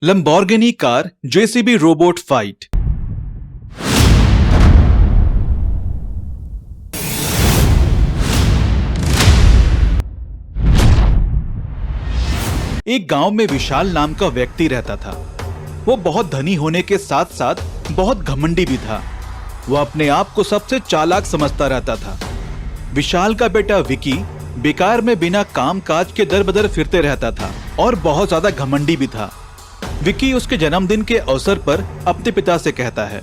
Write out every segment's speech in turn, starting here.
Lamborghini car JCB robot fight. एक गांव में विशाल नाम का व्यक्ति रहता था। वो बहुत धनी होने के साथ साथ बहुत घमंडी भी था। वो अपने आप को सबसे चालाक समझता रहता था। विशाल का बेटा विकी बेकार में बिना काम काज के दर बदर फिरते रहता था और बहुत ज्यादा घमंडी भी था। विकी उसके जन्मदिन के अवसर पर अपने पिता से कहता है,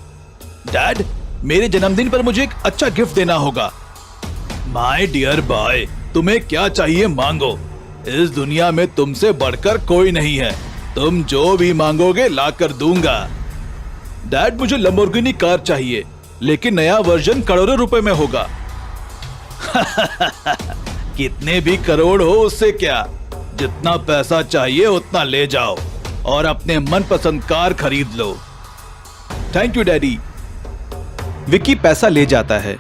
डैड, मेरे जन्मदिन पर मुझे एक अच्छा गिफ्ट देना होगा। माय डियर बॉय, तुम्हें क्या चाहिए मांगो। इस दुनिया में तुमसे बढ़कर कोई नहीं है। तुम जो भी मांगोगे लाकर दूंगा। डैड, मुझे लंबोर्गिनी कार चाहिए, लेकिन नया वर्जन करोड़ों रुपए में होगा। कितने भी करोड़ हो उससे क्या, जितना पैसा चाहिए उतना ले जाओ और अपने मनपसंद कार खरीद लो। Thank you daddy. विकी पैसा ले जाता है।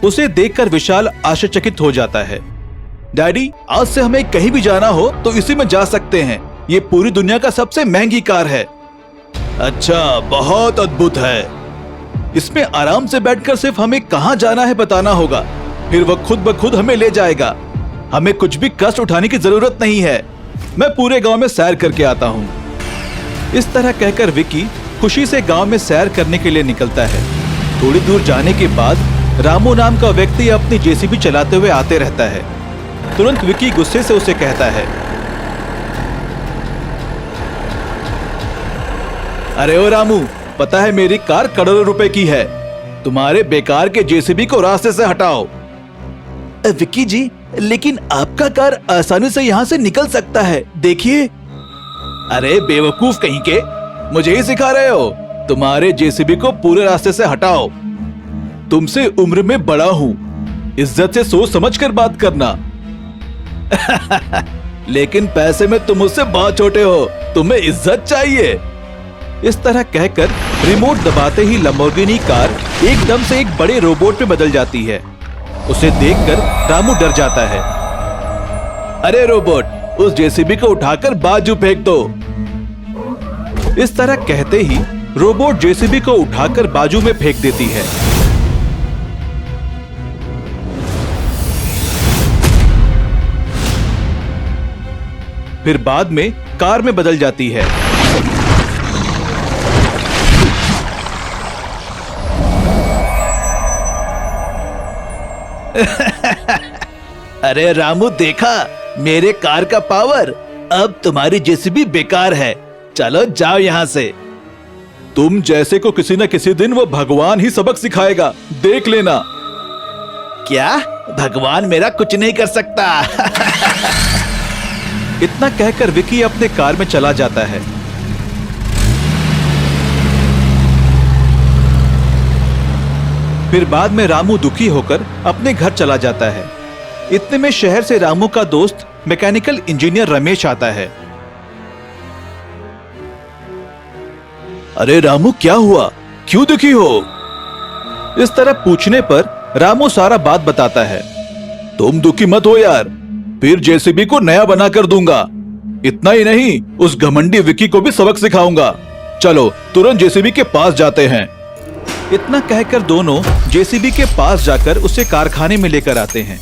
उसे देखकर विशाल आश्चर्यचकित हो जाता है। डैडी, आज से हमें कहीं भी जाना हो तो इसी में जा सकते हैं। ये पूरी दुनिया का सबसे महंगी कार है। अच्छा, बहुत अद्भुत है। इसमें आराम से बैठकर सिर्फ हमें कहां जाना है बताना होगा, फिर वह खुद ब खुद हमें ले जाएगा। हमें कुछ भी कष्ट उठाने की जरूरत नहीं है। मैं पूरे गांव में सैर करके आता हूँ। इस तरह कहकर विकी खुशी से गांव में सैर करने के लिए निकलता है। थोड़ी दूर जाने के बाद रामू नाम का व्यक्ति अपनी जेसीबी चलाते हुए आते रहता है। तुरंत विकी गुस्से से उसे कहता है, अरे ओ रामू, पता है मेरी कार करोड़ों रुपए की है। तुम्हारे बेकार के जेसीबी को रास्ते से हटाओ। विकी जी, लेकिन आपका कार आसानी से यहाँ से निकल सकता है, देखिए। अरे बेवकूफ कहीं के, मुझे ही सिखा रहे हो। तुम्हारे जेसीबी को पूरे रास्ते से हटाओ। तुमसे उम्र में बड़ा हूं, इज्जत से सोच समझ कर बात करना। लेकिन पैसे में तुम मुझसे बहुत छोटे हो, तुम्हें इज्जत चाहिए। इस तरह कहकर रिमोट दबाते ही लंबोर्गिनी कार एकदम से एक बड़े रोबोट में बदल जाती है। उसे देखकर रामू डर जाता है। अरे रोबोट, उस जेसीबी को उठाकर बाजू फेंक दो। इस तरह कहते ही रोबोट जेसीबी को उठाकर बाजू में फेंक देती है। फिर बाद में कार में बदल जाती है। अरे रामू, देखा मेरे कार का पावर। अब तुम्हारी जेसीबी बेकार है। चलो जाओ यहाँ से। तुम जैसे को किसी न किसी दिन वो भगवान ही सबक सिखाएगा, देख लेना। क्या? भगवान मेरा कुछ नहीं कर सकता। इतना कहकर विकी अपने कार में चला जाता है। फिर बाद में रामू दुखी होकर अपने घर चला जाता है। इतने में शहर से रामू का दोस्त मैकेनिकल इंजीनियर रमेश आता है। अरे रामू, क्या हुआ? क्यों दुखी हो? इस तरह पूछने पर रामू सारा बात बताता है। तुम दुखी मत हो यार, फिर जेसीबी को नया बना कर दूंगा। इतना ही नहीं, उस घमंडी विकी को भी सबक सिखाऊंगा। चलो तुरंत जेसीबी के पास जाते हैं। इतना कहकर दोनों जेसीबी के पास जाकर उसे कारखाने में लेकर आते हैं।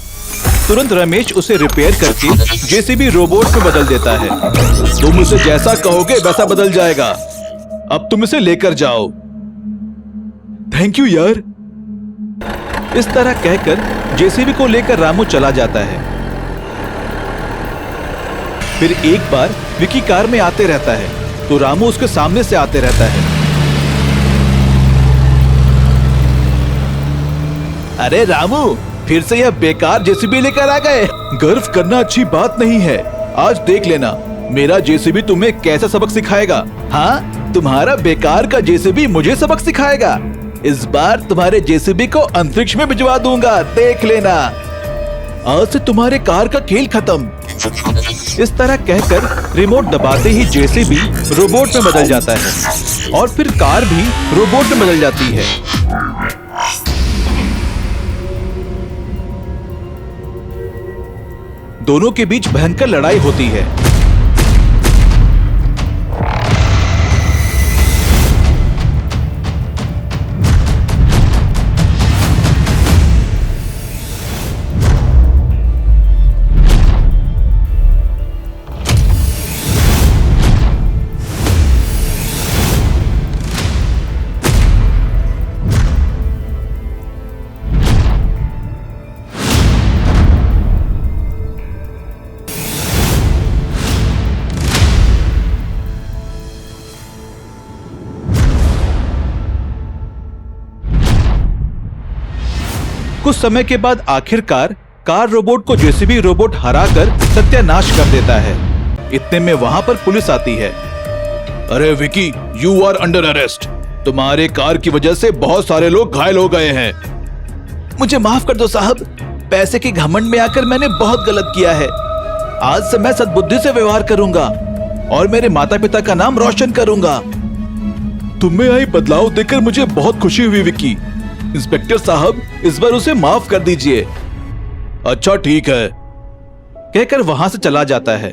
तुरंत रमेश उसे रिपेयर करके जेसीबी रोबोट में बदल देता है। तुम उसे जैसा कहोगे वैसा बदल जाएगा। अब तुम इसे लेकर जाओ। थैंक यू यार। इस तरह कहकर जेसीबी को लेकर रामू चला जाता है। फिर एक बार विकी कार में आते रहता है तो रामू उसके सामने से आते रहता है। अरे रामू, फिर से यह बेकार जेसीबी लेकर आ गए। गर्व करना अच्छी बात नहीं है। आज देख लेना मेरा जेसीबी तुम्हें कैसा सबक सिखाएगा। हाँ, तुम्हारा बेकार का जेसीबी मुझे सबक सिखाएगा। इस बार तुम्हारे जेसीबी को अंतरिक्ष में भिजवा दूंगा, देख लेना। आज से तुम्हारे कार का खेल खत्म। इस तरह कहकर रिमोट दबाते ही जेसीबी रोबोट में बदल जाता है और फिर कार भी रोबोट में बदल जाती है। दोनों के बीच भयंकर लड़ाई होती है। कुछ समय के बाद आखिरकार कार रोबोट को जेसीबी रोबोट हराकर सत्यानाश कर देता है। इतने में वहां पर पुलिस आती है। अरे Vicky, you are under arrest. तुम्हारे कार की वजह से बहुत सारे लोग घायल हो गए हैं। मुझे माफ कर दो साहब, पैसे के घमंड में आकर मैंने बहुत गलत किया है। आज से मैं सद्बुद्धि से व्यवहार करूंगा और मेरे माता पिता का नाम रोशन करूंगा। तुम्हें आई बदलाव देखकर मुझे बहुत खुशी हुई विकी। इंस्पेक्टर साहब, इस बार उसे माफ कर दीजिए। अच्छा ठीक है, कहकर वहां से चला जाता है।